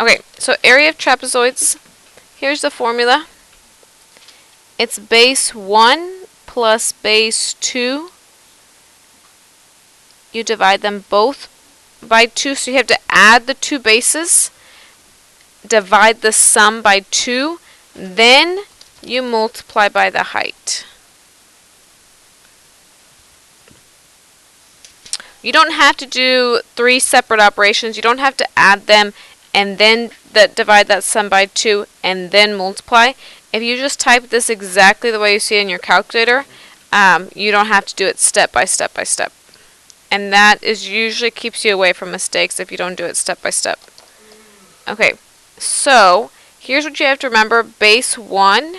Okay, so area of trapezoids, here's the formula. It's base 1 plus base 2. You divide them both by 2, so you have to add the two bases, divide the sum by 2, then you multiply by the height. You don't have to do 3 separate operations. You don't have to add them and then divide that sum by 2 and then multiply. If you just type this exactly the way you see it in your calculator, you don't have to do it step by step by step. And that usually keeps you away from mistakes if you don't do it step by step. Okay, so here's what you have to remember. Base 1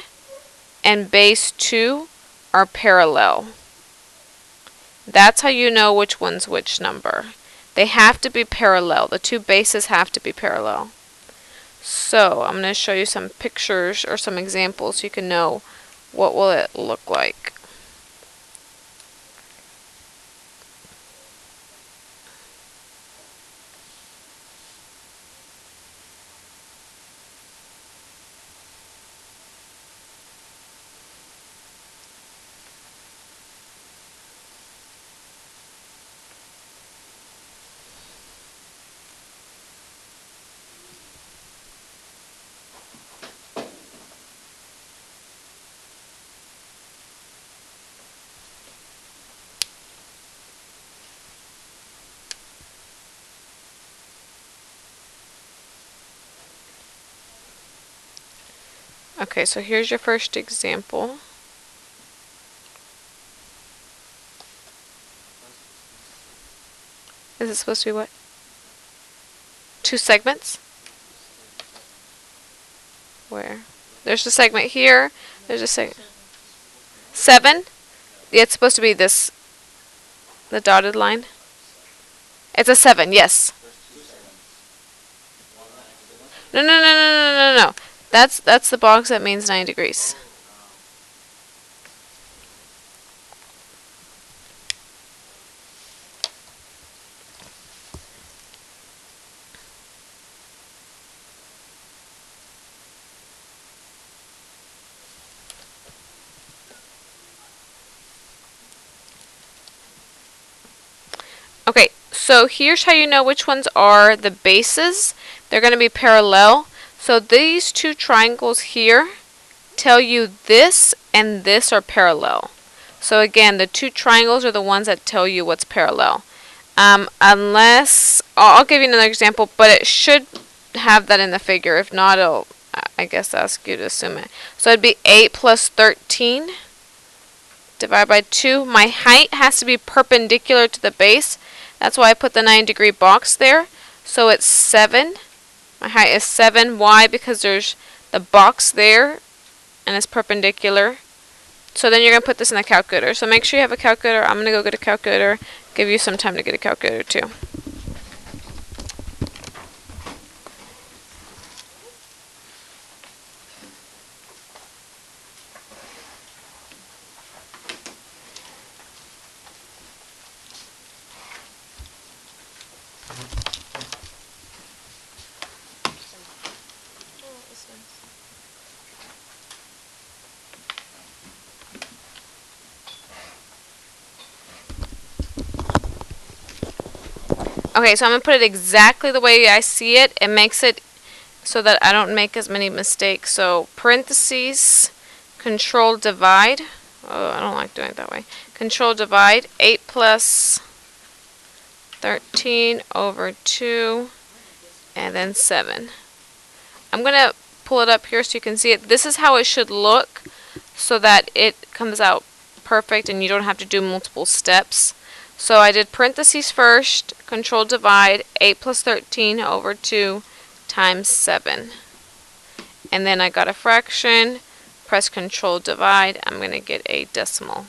and base 2 are parallel. That's how you know which one's which number. They have to be parallel. The two bases have to be parallel. So I'm going to show you some pictures or some examples so you can know what will it look like. Okay, so here's your first example. Is it supposed to be what? 2 segments? Where? There's a segment here. There's a segment. 7? Yeah, it's supposed to be this, the dotted line. It's a 7, yes. No. That's the box that means 90 degrees. Okay, so here's how you know which ones are the bases. They're going to be parallel. So these two triangles here tell you this and this are parallel. So again, the two triangles are the ones that tell you what's parallel. Unless, I'll give you another example, but it should have that in the figure. If not, it'll, I guess, ask you to assume it. So it'd be 8 plus 13 divided by 2. My height has to be perpendicular to the base. That's why I put the 90-degree box there. So it's 7. My height is 7. Why? Because there's the box there and it's perpendicular. So then you're going to put this in the calculator. So make sure you have a calculator. I'm going to go get a calculator. Give you some time to get a calculator too. Okay, so I'm going to put it exactly the way I see it. It makes it so that I don't make as many mistakes. So parentheses, control divide. Oh, I don't like doing it that way. Control divide, 8 plus 13 over 2, and then 7. I'm going to pull it up here so you can see it. This is how it should look so that it comes out perfect and you don't have to do multiple steps. So I did parentheses first, control divide, 8 plus 13 over 2 times 7. And then I got a fraction, press control divide, I'm going to get a decimal.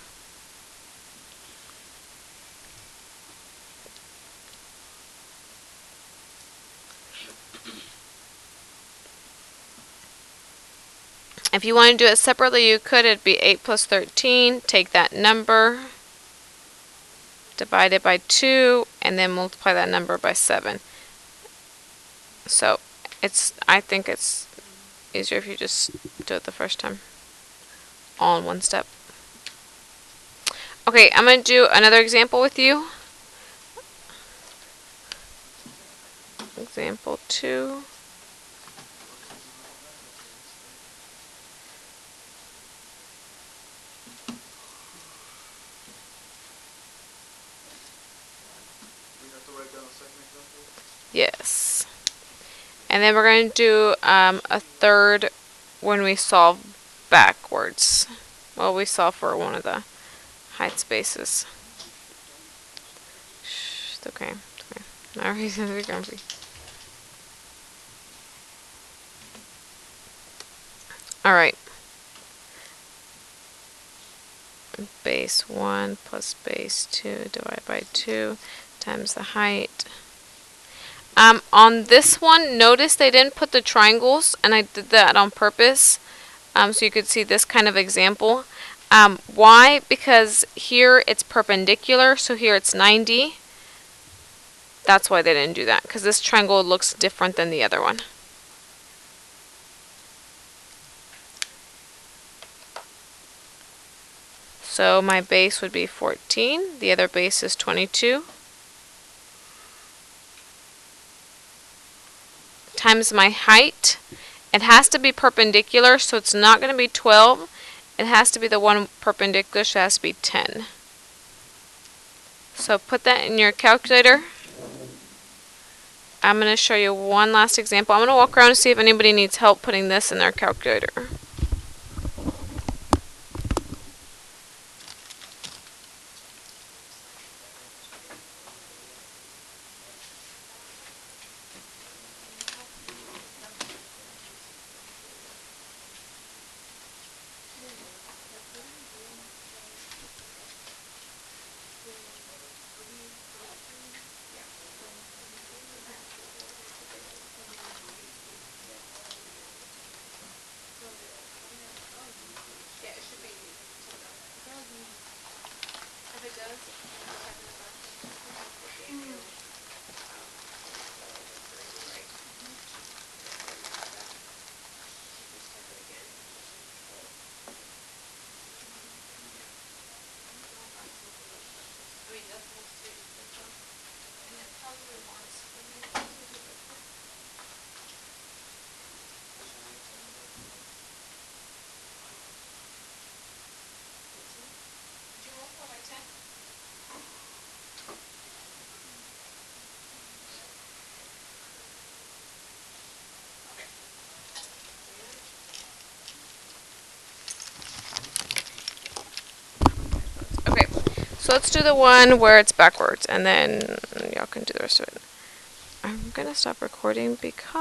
If you want to do it separately, you could. It'd be 8 plus 13, take that number, divide it by 2, and then multiply that number by 7. So I think it's easier if you just do it the first time, all in one step. Okay, I'm going to do another example with you. Example 2. Yes. And then we're going to do a third when we solve backwards. Well, we solve for one of the height spaces. Shh, it's okay. It's okay. No reason to be grumpy. Alright. Base 1 plus base 2 divided by 2 times the height. On this one, notice they didn't put the triangles, and I did that on purpose, so you could see this kind of example. Why? Because here it's perpendicular, so here it's 90. That's why they didn't do that, because this triangle looks different than the other one. So my base would be 14, the other base is 22. Times my height. It has to be perpendicular, so it's not going to be 12. It has to be the one perpendicular, so it has to be 10. So put that in your calculator. I'm going to show you one last example. I'm going to walk around and see if anybody needs help putting this in their calculator. Okay, so let's do the one where it's backwards, and then y'all can do the rest of it. I'm going to stop recording because